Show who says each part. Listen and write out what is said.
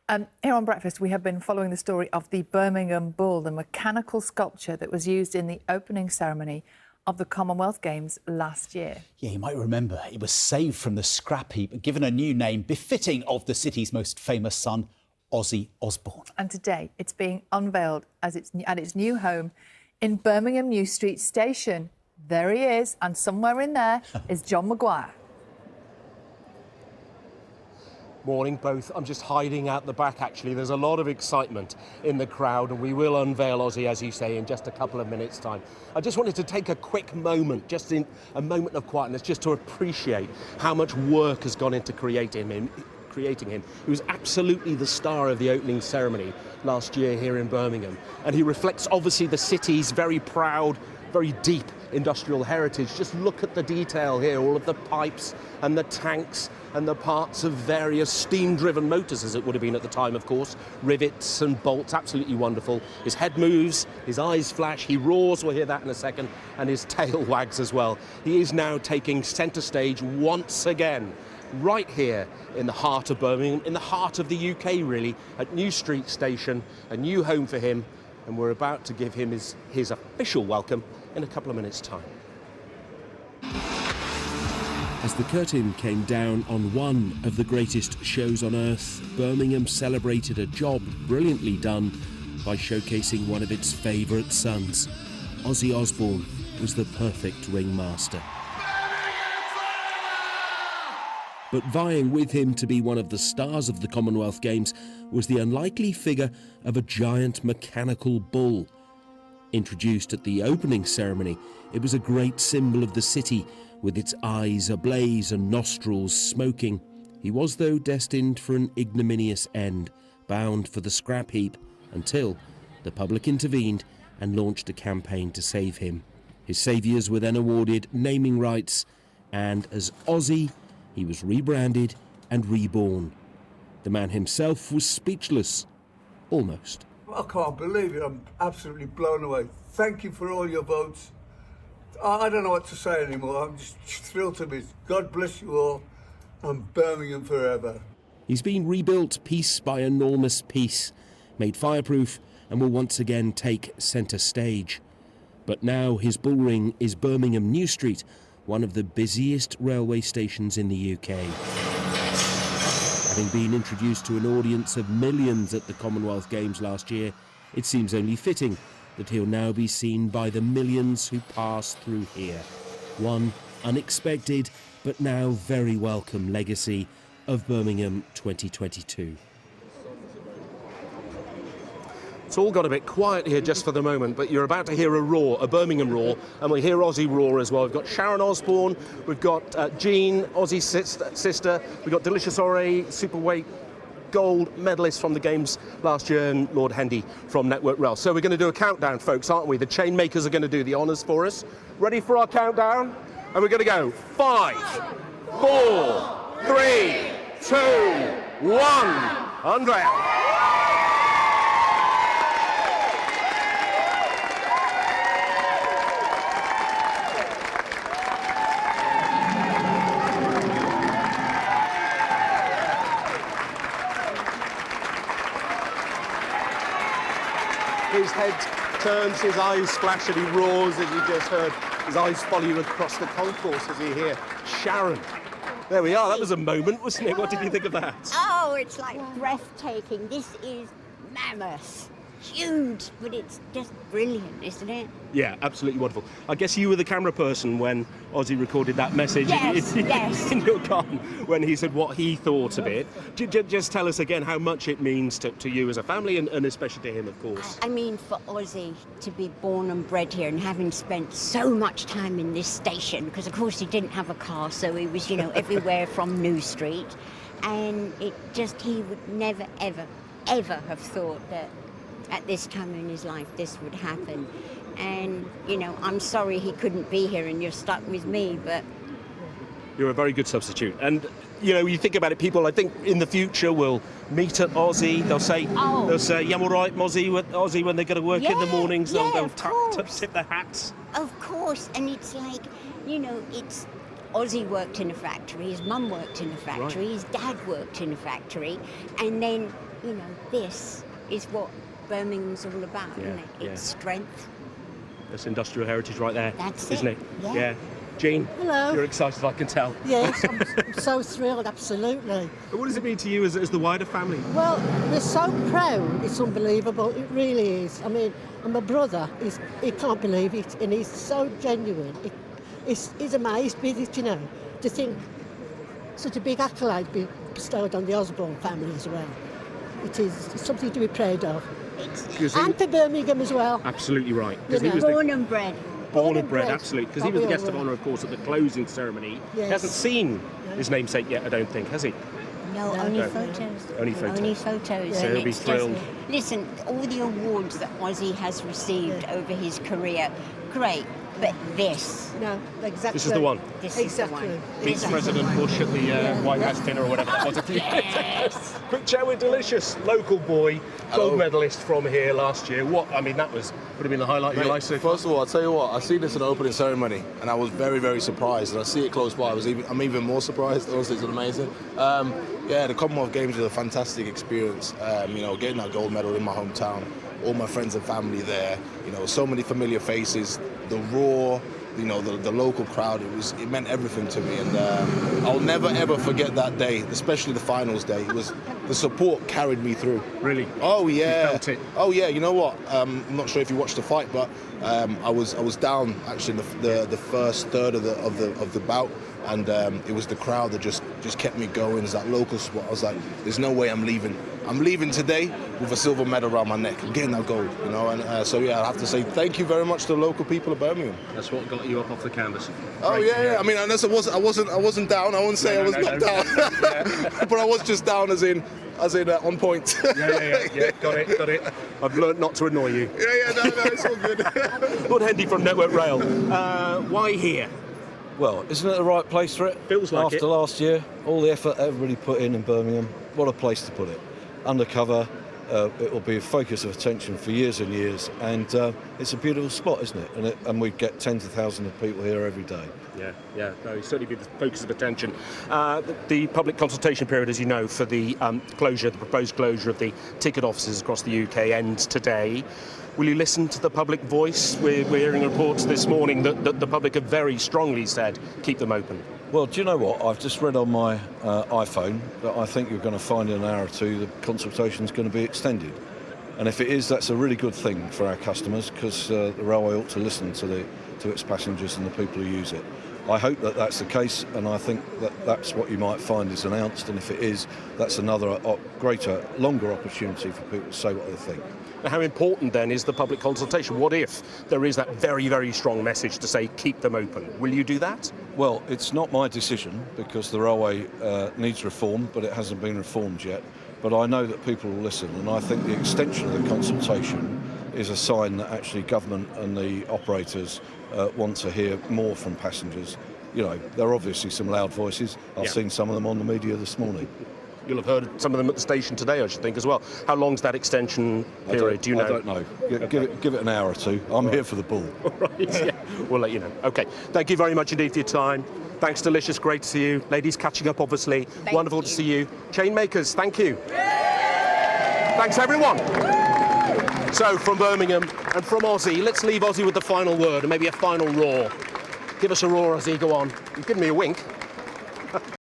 Speaker 1: Here on Breakfast, we have been following the story of the Birmingham Bull, the mechanical sculpture that was used in the opening ceremony of the Commonwealth Games last year.
Speaker 2: Yeah, you might remember it was saved from the scrap heap and given a new name befitting of the city's most famous son, Ozzy Osbourne.
Speaker 1: And today it's being unveiled at its new home in Birmingham New Street Station. There he is, and somewhere in there is John Maguire.
Speaker 3: Morning, both. I'm just hiding out the back, actually. There's a lot of excitement in the crowd, and we will unveil Ozzy, as you say, in just a couple of minutes' time. I just wanted to take a quick moment, just in a moment of quietness, just to appreciate how much work has gone into creating him. He was absolutely the star of the opening ceremony last year here in Birmingham, and he reflects, obviously, the city's very proud, very deep industrial heritage. Just look at the detail here, all of the pipes and the tanks and the parts of various steam-driven motors, as it would have been at the time, of course, rivets and bolts, absolutely wonderful. His head moves, his eyes flash, he roars, we'll hear that in a second, and his tail wags as well. He is now taking centre stage once again, right here in the heart of Birmingham, in the heart of the UK, really, at New Street Station, a new home for him, and we're about to give him his official welcome in a couple of minutes' time.
Speaker 4: As the curtain came down on one of the greatest shows on earth, Birmingham celebrated a job brilliantly done by showcasing one of its favourite sons. Ozzy Osbourne was the perfect ringmaster. But vying with him to be one of the stars of the Commonwealth Games was the unlikely figure of a giant mechanical bull. Introduced at the opening ceremony, it was a great symbol of the city, with its eyes ablaze and nostrils smoking. He was, though, destined for an ignominious end, bound for the scrap heap, until the public intervened and launched a campaign to save him. His saviours were then awarded naming rights, and as Ozzy, he was rebranded and reborn. The man himself was speechless, almost.
Speaker 5: I can't believe it. I'm absolutely blown away. Thank you for all your votes. I don't know what to say anymore. I'm just thrilled to be. God bless you all, and Birmingham forever.
Speaker 4: He's been rebuilt piece by enormous piece, made fireproof, and will once again take centre stage. But now his bullring is Birmingham New Street, one of the busiest railway stations in the UK. Having been introduced to an audience of millions at the Commonwealth Games last year, it seems only fitting that he'll now be seen by the millions who pass through here. One unexpected, but now very welcome legacy of Birmingham 2022.
Speaker 3: It's all got a bit quiet here just for the moment, but you're about to hear a roar, a Birmingham roar, and we'll hear Ozzy roar as well. We've got Sharon Osbourne, we've got Jean, Ozzy's sister, we've got Delicious Ore, superweight gold medalist from the Games last year, and Lord Hendy from Network Rail. So we're going to do a countdown, folks, aren't we? The chain makers are going to do the honours for us. Ready for our countdown? And we're going to go 5, 4, 3, 2, 1, unveil. His head turns, his eyes flash, and he roars, as you just heard. His eyes follow you across the concourse as you hear Sharon. There we are. That was a moment, wasn't it? What did you think of that?
Speaker 6: Oh, it's like breathtaking. This is mammoth. Huge, but it's just brilliant, isn't it?
Speaker 3: Yeah, absolutely wonderful. I guess you were the camera person when Ozzy recorded that message in your car, when he said what he thought of it. Just tell us again how much it means to you as a family, and especially to him, of course.
Speaker 6: I mean, for Ozzy to be born and bred here and having spent so much time in this station, because of course he didn't have a car, so he was, everywhere from New Street, and he would never, ever have thought that at this time in his life this would happen. And I'm sorry he couldn't be here and you're stuck with me, but
Speaker 3: you're a very good substitute. And you think about it, people I think in the future will meet at Ozzy, they'll say yeah, all right, Ozzy, when they go to work in the mornings, they'll tip their hats.
Speaker 6: Of course. And it's like, it's Ozzy worked in a factory, his mum worked in a factory, his dad worked in a factory, and then, you know, this is what Birmingham's all about, isn't it? It's strength.
Speaker 3: That's industrial heritage right there,
Speaker 6: That's
Speaker 3: isn't it?
Speaker 6: Yeah.
Speaker 3: Jean,
Speaker 7: Hello.
Speaker 3: you're excited, I can tell.
Speaker 7: Yes, I'm so thrilled, absolutely.
Speaker 3: What does it mean to you as the wider family?
Speaker 7: Well, we're so proud, it's unbelievable, it really is. I mean, and my brother, he can't believe it, and he's so genuine. He's amazed with it, you know, to think such a big accolade be bestowed on the Osborne family as well. It's something to be proud of. And for Birmingham as well.
Speaker 3: Absolutely right.
Speaker 7: You know.
Speaker 6: Born and bred.
Speaker 3: Born and bred, absolutely. Because he was the guest of honour, of course, at the closing ceremony. He hasn't seen his namesake yet, I don't think, has he?
Speaker 6: No, only photos.
Speaker 3: Only photos.
Speaker 6: Only photos.
Speaker 3: So
Speaker 6: And
Speaker 3: he'll be
Speaker 6: it's
Speaker 3: thrilled.
Speaker 6: Listen, all the awards that Ozzy has received over his career, great. But this.
Speaker 7: No, exactly.
Speaker 3: This is the one.
Speaker 6: This
Speaker 7: Exactly.
Speaker 6: is the one.
Speaker 3: Beats President Bush at the White House dinner or whatever it was a few years ago. Quick chat with Delicious, local boy, gold medalist from here last year. Would have been the highlight of your life so far?
Speaker 8: First of all, I'll tell you what, I seen this in the opening ceremony and I was very, very surprised. And I see it close by, I'm even more surprised. Honestly, it's amazing. The Commonwealth Games was a fantastic experience. You know, getting that gold medal in my hometown, all my friends and family there, you know, so many familiar faces, the roar, you know, the local crowd, it meant everything to me, and I'll never ever forget that day, especially the finals day. The support carried me through.
Speaker 3: Really?
Speaker 8: Oh yeah.
Speaker 3: You felt it?
Speaker 8: Oh yeah. You know what? I'm not sure if you watched the fight, but I was down actually in the first third of the bout, and it was the crowd that just kept me going. It's that local spot. I was like, there's no way I'm leaving. I'm leaving today with a silver medal around my neck. I'm getting that gold, you know. And so yeah, I have to say thank you very much to the local people of Birmingham.
Speaker 3: That's what got you up off the canvas.
Speaker 8: Oh yeah. I mean, unless I wasn't down. I wouldn't say I was not down, but I was just down as in on point.
Speaker 3: Yeah. Got it. I've learnt not to annoy you.
Speaker 8: No, it's all good.
Speaker 3: Lord Hendy from Network Rail. Why here?
Speaker 9: Well, isn't it the right place for it?
Speaker 3: Feels like
Speaker 9: After
Speaker 3: it.
Speaker 9: last year, all the effort everybody put in Birmingham, what a place to put it. Undercover, it will be a focus of attention for years and years, and it's a beautiful spot, isn't it? And we get tens of thousands of people here every day.
Speaker 3: Yeah. No, it's certainly been the focus of attention. The public consultation period, as you know, for the proposed closure of the ticket offices across the UK ends today. Will you listen to the public voice? We're hearing reports this morning that the public have very strongly said keep them open.
Speaker 9: Well, do you know what? I've just read on my iPhone that I think you're going to find in an hour or two the consultation is going to be extended. And if it is, that's a really good thing for our customers, because the railway ought to listen to its passengers and the people who use it. I hope that that's the case, and I think that's what you might find is announced, and if it is, that's another greater, longer opportunity for people to say what they think.
Speaker 3: Now, how important then is the public consultation? What if there is that very, very strong message to say keep them open? Will you do that?
Speaker 9: Well, it's not my decision, because the railway needs reform, but it hasn't been reformed yet. But I know that people will listen, and I think the extension of the consultation is a sign that actually government and the operators want to hear more from passengers. You know, there are obviously some loud voices. I've seen some of them on the media this morning.
Speaker 3: You'll have heard some of them at the station today, I should think, as well. How long's that extension period? Do you know?
Speaker 9: I don't know. Give it an hour or two. I'm here for the bull.
Speaker 3: Right, we'll let you know. OK, thank you very much indeed for your time. Thanks, Delicious. Great to see you. Ladies, catching up, obviously. Wonderful to see you. Chain makers, thank you. Thanks, everyone. So, from Birmingham and from Ozzy, let's leave Ozzy with the final word and maybe a final roar. Give us a roar, Ozzy. Go on. You've given me a wink.